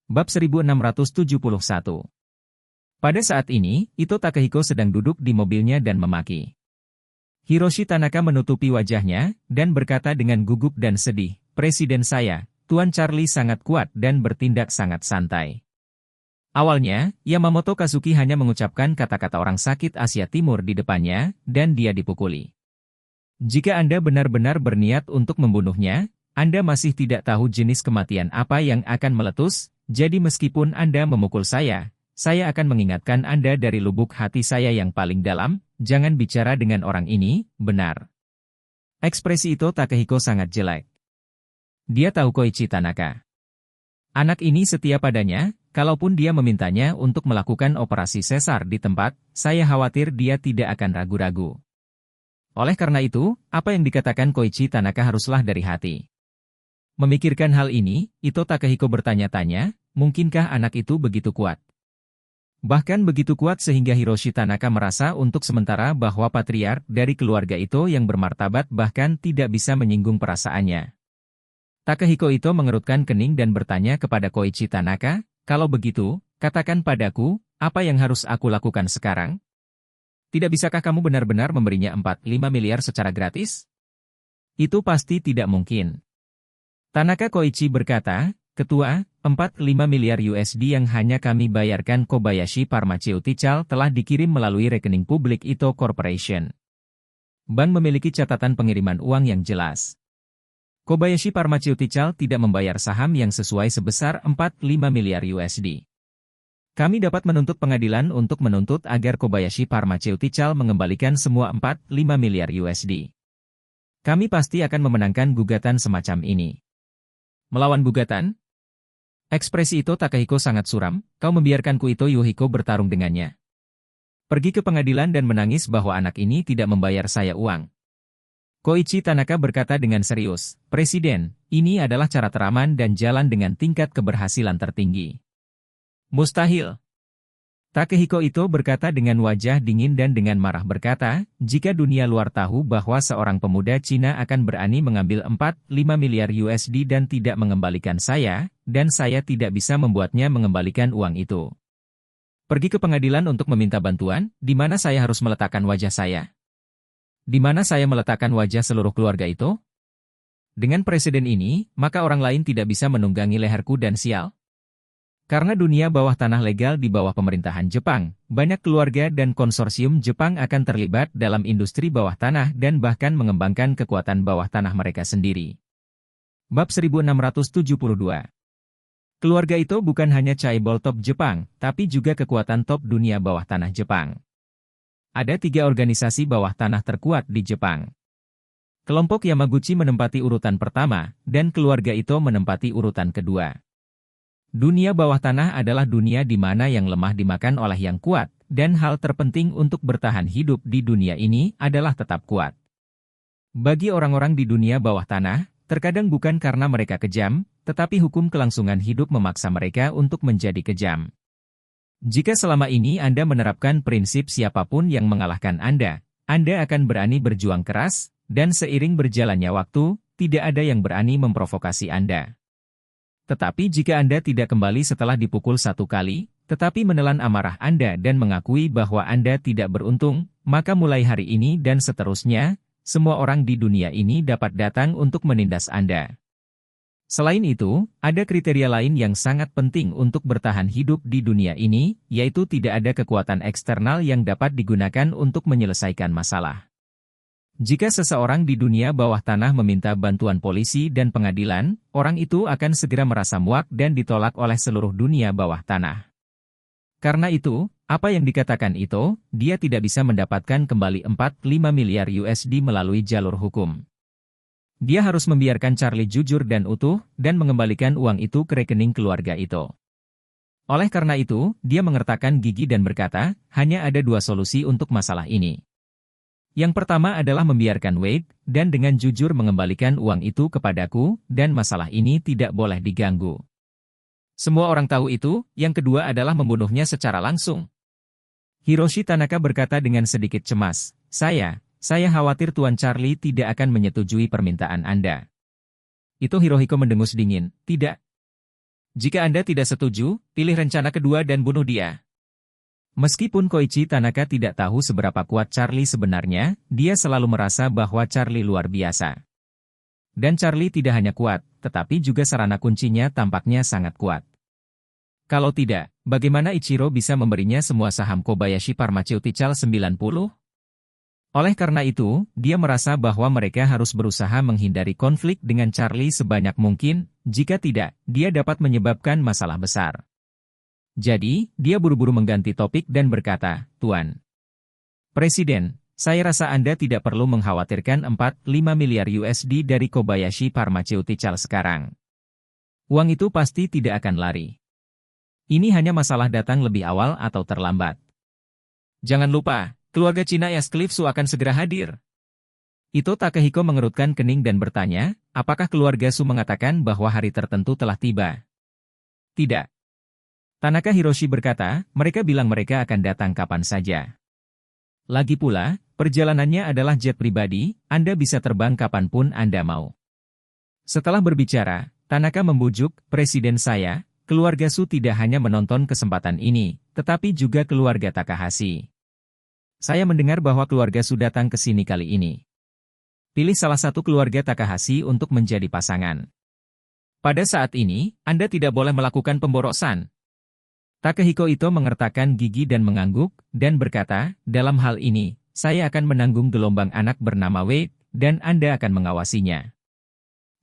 Bab 1671. Pada saat ini, Ito Takehiko sedang duduk di mobilnya dan memaki. Hiroshi Tanaka menutupi wajahnya, dan berkata dengan gugup dan sedih, "Presiden saya, Tuan Charlie sangat kuat dan bertindak sangat santai." Awalnya, Yamamoto Kazuki hanya mengucapkan kata-kata orang sakit Asia Timur di depannya, dan dia dipukuli. Jika Anda benar-benar berniat untuk membunuhnya, Anda masih tidak tahu jenis kematian apa yang akan meletus, jadi meskipun Anda memukul saya akan mengingatkan Anda dari lubuk hati saya yang paling dalam, jangan bicara dengan orang ini, benar. Ekspresi Ito Takehiko sangat jelek. Dia tahu Koichi Tanaka. Anak ini setia padanya, kalaupun dia memintanya untuk melakukan operasi sesar di tempat, saya khawatir dia tidak akan ragu-ragu. Oleh karena itu, apa yang dikatakan Koichi Tanaka haruslah dari hati. Memikirkan hal ini, Ito Takehiko bertanya-tanya, mungkinkah anak itu begitu kuat? Bahkan begitu kuat sehingga Hiroshi Tanaka merasa untuk sementara bahwa patriark dari keluarga itu yang bermartabat bahkan tidak bisa menyinggung perasaannya. Takehiko Ito mengerutkan kening dan bertanya kepada Koichi Tanaka, "Kalau begitu, katakan padaku, apa yang harus aku lakukan sekarang? Tidak bisakah kamu benar-benar memberinya 4-5 miliar secara gratis?" Itu pasti tidak mungkin. Tanaka Koichi berkata, "Ketua, 4-5 miliar USD yang hanya kami bayarkan Kobayashi Pharmaceutical telah dikirim melalui rekening publik Ito Corporation. Bank memiliki catatan pengiriman uang yang jelas. Kobayashi Pharmaceutical tidak membayar saham yang sesuai sebesar 4-5 miliar USD. Kami dapat menuntut pengadilan untuk menuntut agar Kobayashi Pharmaceutical mengembalikan semua 4-5 miliar USD. Kami pasti akan memenangkan gugatan semacam ini." Melawan gugatan? Ekspresi Ito Takehiko sangat suram, "Kau membiarkanku Ito Yuhiko bertarung dengannya. Pergi ke pengadilan dan menangis bahwa anak ini tidak membayar saya uang." Koichi Tanaka berkata dengan serius, "Presiden, ini adalah cara teraman dan jalan dengan tingkat keberhasilan tertinggi." "Mustahil." Takehiko Ito berkata dengan wajah dingin dan dengan marah berkata, "Jika dunia luar tahu bahwa seorang pemuda Cina akan berani mengambil 4-5 miliar USD dan tidak mengembalikan saya, dan saya tidak bisa membuatnya mengembalikan uang itu. Pergi ke pengadilan untuk meminta bantuan, di mana saya harus meletakkan wajah saya? Di mana saya meletakkan wajah seluruh keluarga itu? Dengan presiden ini, maka orang lain tidak bisa menunggangi leherku dan sial. Karena dunia bawah tanah legal di bawah pemerintahan Jepang, banyak keluarga dan konsorsium Jepang akan terlibat dalam industri bawah tanah dan bahkan mengembangkan kekuatan bawah tanah mereka sendiri." Bab 1672. Keluarga itu bukan hanya chaebol top Jepang, tapi juga kekuatan top dunia bawah tanah Jepang. Ada 3 organisasi bawah tanah terkuat di Jepang. Kelompok Yamaguchi menempati urutan pertama, dan keluarga itu menempati urutan kedua. Dunia bawah tanah adalah dunia di mana yang lemah dimakan oleh yang kuat, dan hal terpenting untuk bertahan hidup di dunia ini adalah tetap kuat. Bagi orang-orang di dunia bawah tanah, terkadang bukan karena mereka kejam, tetapi hukum kelangsungan hidup memaksa mereka untuk menjadi kejam. Jika selama ini Anda menerapkan prinsip siapapun yang mengalahkan Anda akan berani berjuang keras, dan seiring berjalannya waktu, tidak ada yang berani memprovokasi Anda. Tetapi jika Anda tidak kembali setelah dipukul 1 kali, tetapi menelan amarah Anda dan mengakui bahwa Anda tidak beruntung, maka mulai hari ini dan seterusnya, semua orang di dunia ini dapat datang untuk menindas Anda. Selain itu, ada kriteria lain yang sangat penting untuk bertahan hidup di dunia ini, yaitu tidak ada kekuatan eksternal yang dapat digunakan untuk menyelesaikan masalah. Jika seseorang di dunia bawah tanah meminta bantuan polisi dan pengadilan, orang itu akan segera merasa muak dan ditolak oleh seluruh dunia bawah tanah. Karena itu, apa yang dikatakan itu, dia tidak bisa mendapatkan kembali 4-5 miliar USD melalui jalur hukum. Dia harus membiarkan Charlie jujur dan utuh, dan mengembalikan uang itu ke rekening keluarga itu. Oleh karena itu, dia mengertakkan gigi dan berkata, hanya ada 2 solusi untuk masalah ini. Yang pertama adalah membiarkan Wade, dan dengan jujur mengembalikan uang itu kepadaku, dan masalah ini tidak boleh diganggu. Semua orang tahu itu. Yang kedua adalah membunuhnya secara langsung. Hiroshi Tanaka berkata dengan sedikit cemas, Saya khawatir Tuan Charlie tidak akan menyetujui permintaan Anda." Itu Hirohiko mendengus dingin, "Tidak. Jika Anda tidak setuju, pilih rencana kedua dan bunuh dia. Meskipun Koichi Tanaka tidak tahu seberapa kuat Charlie sebenarnya, dia selalu merasa bahwa Charlie luar biasa. Dan Charlie tidak hanya kuat, tetapi juga sarana kuncinya tampaknya sangat kuat. Kalau tidak, bagaimana Ichiro bisa memberinya semua saham Kobayashi Pharmaceutical 90? Oleh karena itu, dia merasa bahwa mereka harus berusaha menghindari konflik dengan Charlie sebanyak mungkin, jika tidak, dia dapat menyebabkan masalah besar. Jadi, dia buru-buru mengganti topik dan berkata, "Tuan Presiden, saya rasa Anda tidak perlu mengkhawatirkan 4-5 miliar USD dari Kobayashi Pharmaceutical sekarang. Uang itu pasti tidak akan lari. Ini hanya masalah datang lebih awal atau terlambat. Jangan lupa, keluarga Cina Ascliffe Su akan segera hadir." Ito Takehiko mengerutkan kening dan bertanya, apakah keluarga Su mengatakan bahwa hari tertentu telah tiba? Tidak. Tanaka Hiroshi berkata, mereka bilang mereka akan datang kapan saja. Lagi pula, perjalanannya adalah jet pribadi, Anda bisa terbang kapanpun Anda mau. Setelah berbicara, Tanaka membujuk, Presiden saya, keluarga Su tidak hanya menonton kesempatan ini, tetapi juga keluarga Takahashi. Saya mendengar bahwa keluarga Su datang ke sini kali ini. Pilih salah satu keluarga Takahashi untuk menjadi pasangan. Pada saat ini, Anda tidak boleh melakukan pemborosan. Takehiko Ito mengertakkan gigi dan mengangguk, dan berkata, dalam hal ini, saya akan menanggung gelombang anak bernama Wade, dan Anda akan mengawasinya.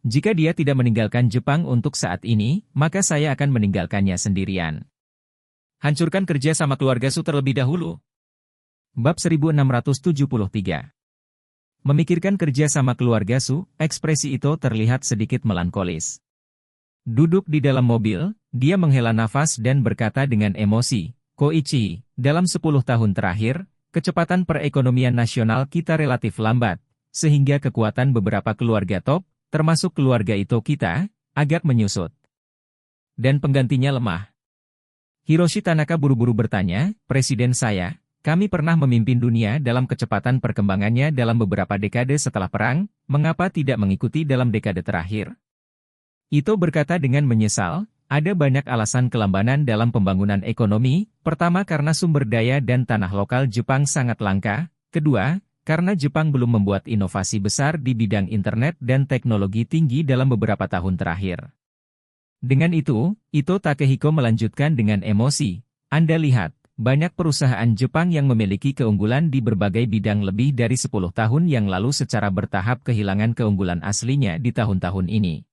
Jika dia tidak meninggalkan Jepang untuk saat ini, maka saya akan meninggalkannya sendirian. Hancurkan kerja sama keluarga Su terlebih dahulu. Bab 1673. Memikirkan kerja sama keluarga Su, ekspresi Ito terlihat sedikit melankolis. Duduk di dalam mobil, dia menghela nafas dan berkata dengan emosi, Koichi, dalam 10 tahun terakhir, kecepatan perekonomian nasional kita relatif lambat, sehingga kekuatan beberapa keluarga top, termasuk keluarga Ito kita, agak menyusut. Dan penggantinya lemah. Hiroshi Tanaka buru-buru bertanya, Presiden saya, kami pernah memimpin dunia dalam kecepatan perkembangannya dalam beberapa dekade setelah perang, mengapa tidak mengikuti dalam dekade terakhir? Ito berkata dengan menyesal, ada banyak alasan kelambanan dalam pembangunan ekonomi, pertama karena sumber daya dan tanah lokal Jepang sangat langka, kedua, karena Jepang belum membuat inovasi besar di bidang internet dan teknologi tinggi dalam beberapa tahun terakhir. Dengan itu, Ito Takehiko melanjutkan dengan emosi, Anda lihat, banyak perusahaan Jepang yang memiliki keunggulan di berbagai bidang lebih dari 10 tahun yang lalu secara bertahap kehilangan keunggulan aslinya di tahun-tahun ini.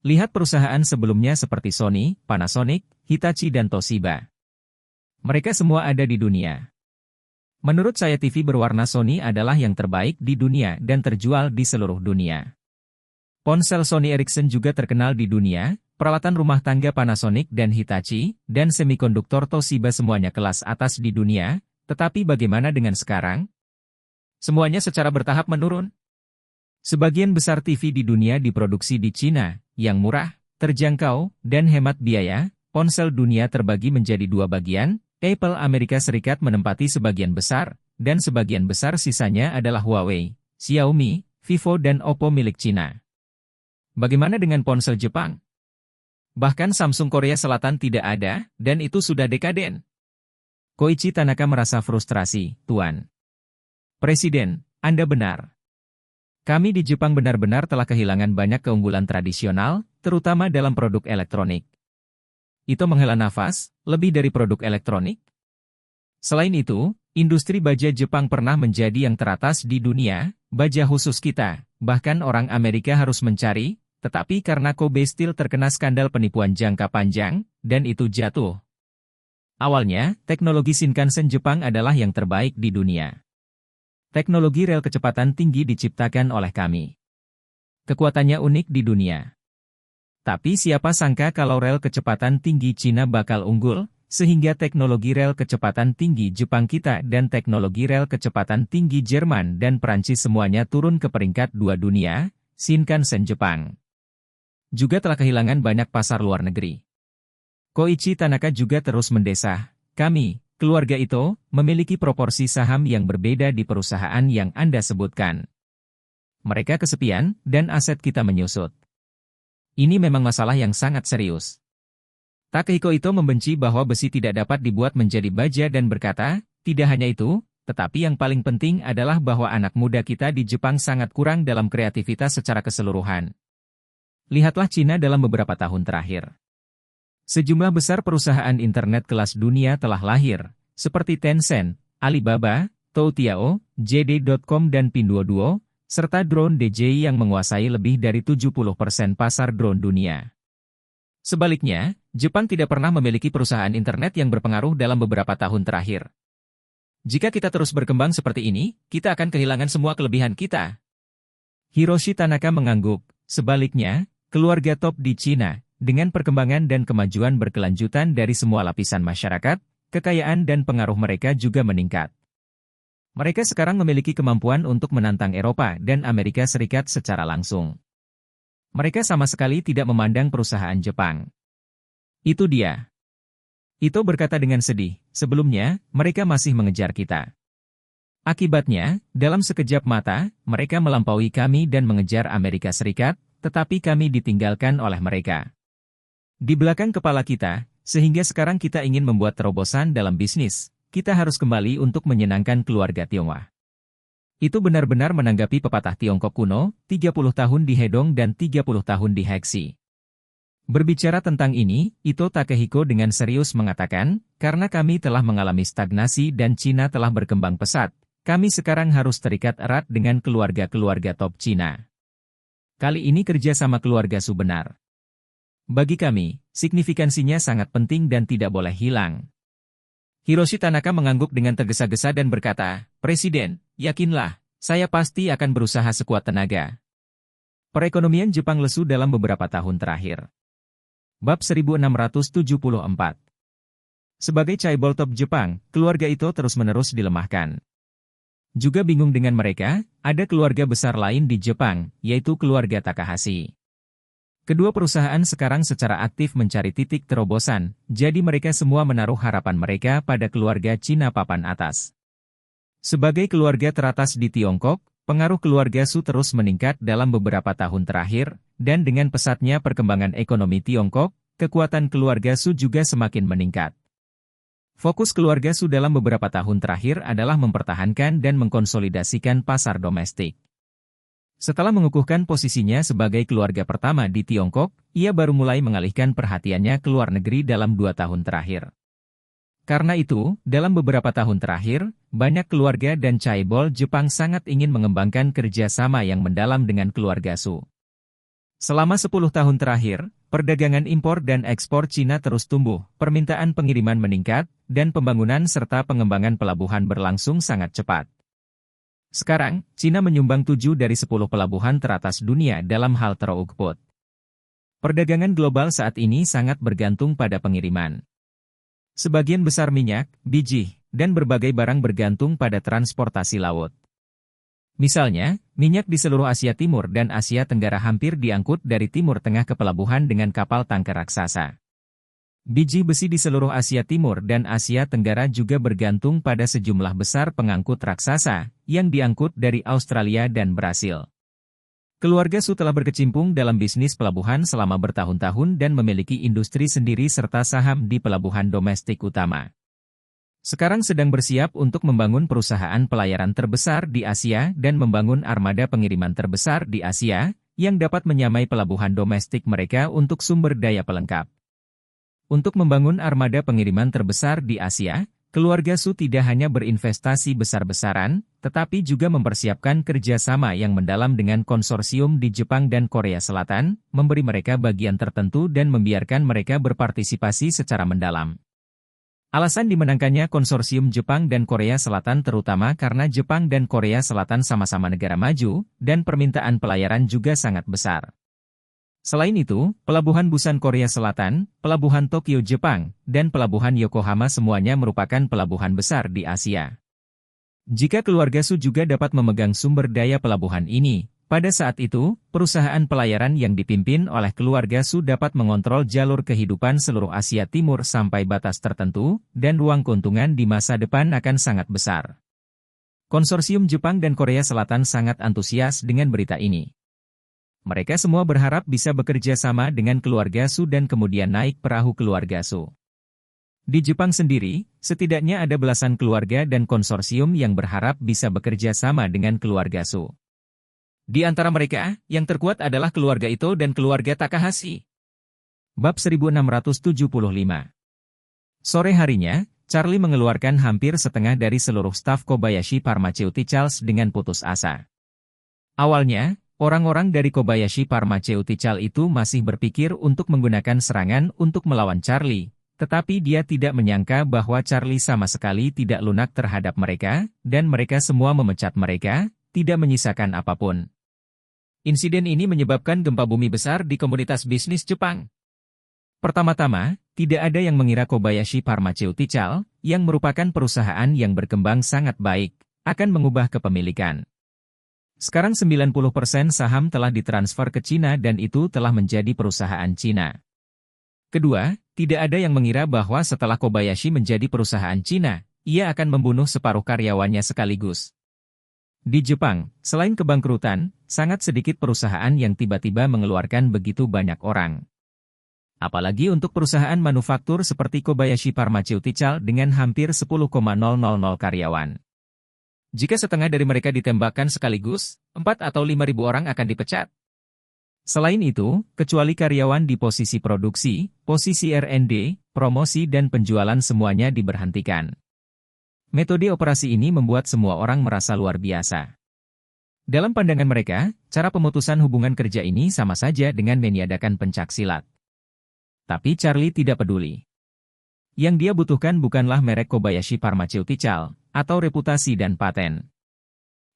Lihat perusahaan sebelumnya seperti Sony, Panasonic, Hitachi dan Toshiba. Mereka semua ada di dunia. Menurut saya TV berwarna Sony adalah yang terbaik di dunia dan terjual di seluruh dunia. Ponsel Sony Ericsson juga terkenal di dunia, peralatan rumah tangga Panasonic dan Hitachi, dan semikonduktor Toshiba semuanya kelas atas di dunia, tetapi bagaimana dengan sekarang? Semuanya secara bertahap menurun. Sebagian besar TV di dunia diproduksi di Cina, yang murah, terjangkau, dan hemat biaya. Ponsel dunia terbagi menjadi dua bagian, Apple Amerika Serikat menempati sebagian besar, dan sebagian besar sisanya adalah Huawei, Xiaomi, Vivo dan Oppo milik Cina. Bagaimana dengan ponsel Jepang? Bahkan Samsung Korea Selatan tidak ada, dan itu sudah dekaden. Koichi Tanaka merasa frustrasi, Tuan Presiden, Anda benar. Kami di Jepang benar-benar telah kehilangan banyak keunggulan tradisional, terutama dalam produk elektronik. Ito menghela nafas, lebih dari produk elektronik? Selain itu, industri baja Jepang pernah menjadi yang teratas di dunia, baja khusus kita, bahkan orang Amerika harus mencari, tetapi karena Kobe Steel terkena skandal penipuan jangka panjang, dan itu jatuh. Awalnya, teknologi Shinkansen Jepang adalah yang terbaik di dunia. Teknologi rel kecepatan tinggi diciptakan oleh kami. Kekuatannya unik di dunia. Tapi siapa sangka kalau rel kecepatan tinggi Cina bakal unggul, sehingga teknologi rel kecepatan tinggi Jepang kita dan teknologi rel kecepatan tinggi Jerman dan Perancis semuanya turun ke peringkat 2 dunia, Shinkansen Jepang. Juga telah kehilangan banyak pasar luar negeri. Koichi Tanaka juga terus mendesah, kami, keluarga Ito, memiliki proporsi saham yang berbeda di perusahaan yang Anda sebutkan. Mereka kesepian, dan aset kita menyusut. Ini memang masalah yang sangat serius. Takehiko Ito membenci bahwa besi tidak dapat dibuat menjadi baja dan berkata, tidak hanya itu, tetapi yang paling penting adalah bahwa anak muda kita di Jepang sangat kurang dalam kreativitas secara keseluruhan. Lihatlah Cina dalam beberapa tahun terakhir. Sejumlah besar perusahaan internet kelas dunia telah lahir, seperti Tencent, Alibaba, Toutiao, JD.com dan Pinduoduo, serta drone DJI yang menguasai lebih dari 70% pasar drone dunia. Sebaliknya, Jepang tidak pernah memiliki perusahaan internet yang berpengaruh dalam beberapa tahun terakhir. Jika kita terus berkembang seperti ini, kita akan kehilangan semua kelebihan kita. Hiroshi Tanaka mengangguk. Sebaliknya, keluarga top di Cina, dengan perkembangan dan kemajuan berkelanjutan dari semua lapisan masyarakat, kekayaan dan pengaruh mereka juga meningkat. Mereka sekarang memiliki kemampuan untuk menantang Eropa dan Amerika Serikat secara langsung. Mereka sama sekali tidak memandang perusahaan Jepang. Itu dia. Ito berkata dengan sedih, sebelumnya, mereka masih mengejar kita. Akibatnya, dalam sekejap mata, mereka melampaui kami dan mengejar Amerika Serikat, tetapi kami ditinggalkan oleh mereka. Di belakang kepala kita, sehingga sekarang kita ingin membuat terobosan dalam bisnis, kita harus kembali untuk menyenangkan keluarga Tionghoa. Itu benar-benar menanggapi pepatah Tiongkok kuno, 30 tahun di Hedong dan 30 tahun di Heksi. Berbicara tentang ini, Ito Takehiko dengan serius mengatakan, karena kami telah mengalami stagnasi dan Cina telah berkembang pesat, kami sekarang harus terikat erat dengan keluarga-keluarga top Cina. Kali ini kerjasama keluarga Su benar. Bagi kami, signifikansinya sangat penting dan tidak boleh hilang. Hiroshi Tanaka mengangguk dengan tergesa-gesa dan berkata, Presiden, yakinlah, saya pasti akan berusaha sekuat tenaga. Perekonomian Jepang lesu dalam beberapa tahun terakhir. Bab 1674. Sebagai chaebol top Jepang, keluarga itu terus-menerus dilemahkan. Juga bingung dengan mereka, ada keluarga besar lain di Jepang, yaitu keluarga Takahashi. Kedua perusahaan sekarang secara aktif mencari titik terobosan, jadi mereka semua menaruh harapan mereka pada keluarga Cina papan atas. Sebagai keluarga teratas di Tiongkok, pengaruh keluarga Su terus meningkat dalam beberapa tahun terakhir, dan dengan pesatnya perkembangan ekonomi Tiongkok, kekuatan keluarga Su juga semakin meningkat. Fokus keluarga Su dalam beberapa tahun terakhir adalah mempertahankan dan mengkonsolidasikan pasar domestik. Setelah mengukuhkan posisinya sebagai keluarga pertama di Tiongkok, ia baru mulai mengalihkan perhatiannya ke luar negeri dalam 2 tahun terakhir. Karena itu, dalam beberapa tahun terakhir, banyak keluarga dan chaebol Jepang sangat ingin mengembangkan kerjasama yang mendalam dengan keluarga Su. Selama 10 tahun terakhir, perdagangan impor dan ekspor Cina terus tumbuh, permintaan pengiriman meningkat, dan pembangunan serta pengembangan pelabuhan berlangsung sangat cepat. Sekarang, Cina menyumbang 7 dari 10 pelabuhan teratas dunia dalam hal throughput. Perdagangan global saat ini sangat bergantung pada pengiriman. Sebagian besar minyak, biji, dan berbagai barang bergantung pada transportasi laut. Misalnya, minyak di seluruh Asia Timur dan Asia Tenggara hampir diangkut dari Timur Tengah ke pelabuhan dengan kapal tanker raksasa. Biji besi di seluruh Asia Timur dan Asia Tenggara juga bergantung pada sejumlah besar pengangkut raksasa, yang diangkut dari Australia dan Brasil. Keluarga Su telah berkecimpung dalam bisnis pelabuhan selama bertahun-tahun dan memiliki industri sendiri serta saham di pelabuhan domestik utama. Sekarang sedang bersiap untuk membangun perusahaan pelayaran terbesar di Asia dan membangun armada pengiriman terbesar di Asia, yang dapat menyamai pelabuhan domestik mereka untuk sumber daya pelengkap. Untuk membangun armada pengiriman terbesar di Asia, keluarga Su tidak hanya berinvestasi besar-besaran, tetapi juga mempersiapkan kerjasama yang mendalam dengan konsorsium di Jepang dan Korea Selatan, memberi mereka bagian tertentu dan membiarkan mereka berpartisipasi secara mendalam. Alasan dimenangkannya konsorsium Jepang dan Korea Selatan terutama karena Jepang dan Korea Selatan sama-sama negara maju, dan permintaan pelayaran juga sangat besar. Selain itu, Pelabuhan Busan Korea Selatan, Pelabuhan Tokyo Jepang, dan Pelabuhan Yokohama semuanya merupakan pelabuhan besar di Asia. Jika keluarga Su juga dapat memegang sumber daya pelabuhan ini, pada saat itu, perusahaan pelayaran yang dipimpin oleh keluarga Su dapat mengontrol jalur kehidupan seluruh Asia Timur sampai batas tertentu, dan ruang keuntungan di masa depan akan sangat besar. Konsorsium Jepang dan Korea Selatan sangat antusias dengan berita ini. Mereka semua berharap bisa bekerja sama dengan keluarga Su dan kemudian naik perahu keluarga Su. Di Jepang sendiri, setidaknya ada belasan keluarga dan konsorsium yang berharap bisa bekerja sama dengan keluarga Su. Di antara mereka, yang terkuat adalah keluarga Ito dan keluarga Takahashi. Bab 1675. Sore harinya, Charlie mengeluarkan hampir setengah dari seluruh staf Kobayashi Pharmaceuticals dengan putus asa. Awalnya, orang-orang dari Kobayashi Pharmaceuticals itu masih berpikir untuk menggunakan serangan untuk melawan Charlie, tetapi dia tidak menyangka bahwa Charlie sama sekali tidak lunak terhadap mereka, dan mereka semua memecat mereka, tidak menyisakan apapun. Insiden ini menyebabkan gempa bumi besar di komunitas bisnis Jepang. Pertama-tama, tidak ada yang mengira Kobayashi Pharmaceutical, yang merupakan perusahaan yang berkembang sangat baik, akan mengubah kepemilikan. Sekarang 90% saham telah ditransfer ke Cina dan itu telah menjadi perusahaan Cina. Kedua, tidak ada yang mengira bahwa setelah Kobayashi menjadi perusahaan Cina, ia akan membunuh separuh karyawannya sekaligus. Di Jepang, selain kebangkrutan, sangat sedikit perusahaan yang tiba-tiba mengeluarkan begitu banyak orang. Apalagi untuk perusahaan manufaktur seperti Kobayashi Pharmaceutical dengan hampir 10,000 karyawan. Jika setengah dari mereka ditembakkan sekaligus, 4 atau 5.000 orang akan dipecat. Selain itu, kecuali karyawan di posisi produksi, posisi R&D, promosi dan penjualan semuanya diberhentikan. Metode operasi ini membuat semua orang merasa luar biasa. Dalam pandangan mereka, cara pemutusan hubungan kerja ini sama saja dengan meniadakan pencaksilat. Tapi Charlie tidak peduli. Yang dia butuhkan bukanlah merek Kobayashi Pharmaceutical, atau reputasi dan paten.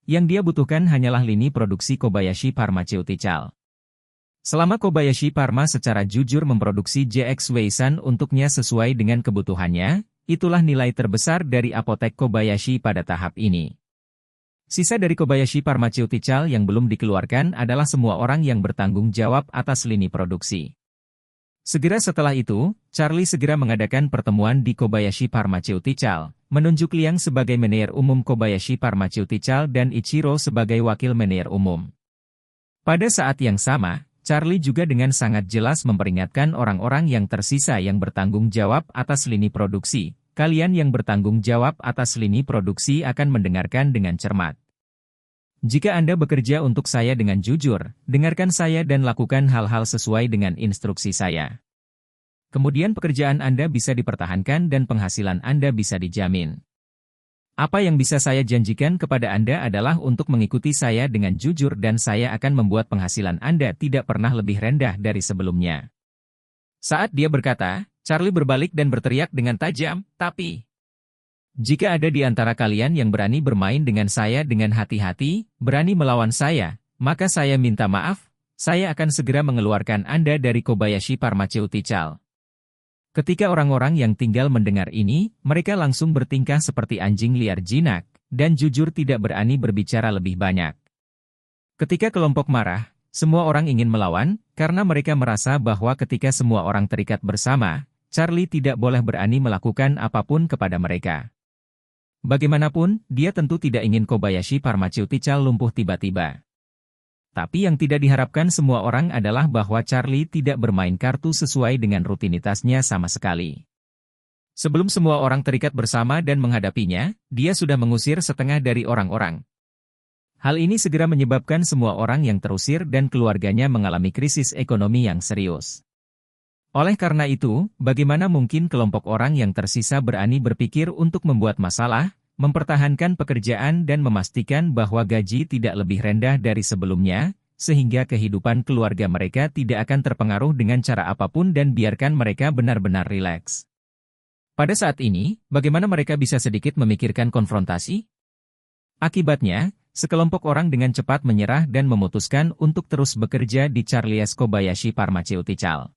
Yang dia butuhkan hanyalah lini produksi Kobayashi Pharmaceutical. Selama Kobayashi Pharma secara jujur memproduksi JX Weisan untuknya sesuai dengan kebutuhannya, itulah nilai terbesar dari apotek Kobayashi pada tahap ini. Sisa dari Kobayashi Pharmaceutical yang belum dikeluarkan adalah semua orang yang bertanggung jawab atas lini produksi. Segera setelah itu, Charlie segera mengadakan pertemuan di Kobayashi Pharmaceutical, menunjuk Liang sebagai manajer umum Kobayashi Pharmaceutical dan Ichiro sebagai wakil manajer umum. Pada saat yang sama, Charlie juga dengan sangat jelas memperingatkan orang-orang yang tersisa yang bertanggung jawab atas lini produksi, kalian yang bertanggung jawab atas lini produksi akan mendengarkan dengan cermat. Jika Anda bekerja untuk saya dengan jujur, dengarkan saya dan lakukan hal-hal sesuai dengan instruksi saya. Kemudian pekerjaan Anda bisa dipertahankan dan penghasilan Anda bisa dijamin. Apa yang bisa saya janjikan kepada Anda adalah untuk mengikuti saya dengan jujur dan saya akan membuat penghasilan Anda tidak pernah lebih rendah dari sebelumnya. Saat dia berkata, Charlie berbalik dan berteriak dengan tajam, tapi... Jika ada di antara kalian yang berani bermain dengan saya dengan hati-hati, berani melawan saya, maka saya minta maaf, saya akan segera mengeluarkan Anda dari Kobayashi Pharmaceutical. Ketika orang-orang yang tinggal mendengar ini, mereka langsung bertingkah seperti anjing liar jinak, dan jujur tidak berani berbicara lebih banyak. Ketika kelompok marah, semua orang ingin melawan, karena mereka merasa bahwa ketika semua orang terikat bersama, Charlie tidak boleh berani melakukan apapun kepada mereka. Bagaimanapun, dia tentu tidak ingin Kobayashi Pharmaceutical lumpuh tiba-tiba. Tapi yang tidak diharapkan semua orang adalah bahwa Charlie tidak bermain kartu sesuai dengan rutinitasnya sama sekali. Sebelum semua orang terikat bersama dan menghadapinya, dia sudah mengusir setengah dari orang-orang. Hal ini segera menyebabkan semua orang yang terusir dan keluarganya mengalami krisis ekonomi yang serius. Oleh karena itu, bagaimana mungkin kelompok orang yang tersisa berani berpikir untuk membuat masalah, mempertahankan pekerjaan dan memastikan bahwa gaji tidak lebih rendah dari sebelumnya, sehingga kehidupan keluarga mereka tidak akan terpengaruh dengan cara apapun dan biarkan mereka benar-benar rileks. Pada saat ini, bagaimana mereka bisa sedikit memikirkan konfrontasi? Akibatnya, sekelompok orang dengan cepat menyerah dan memutuskan untuk terus bekerja di Charlie Kobayashi Pharmaceutical.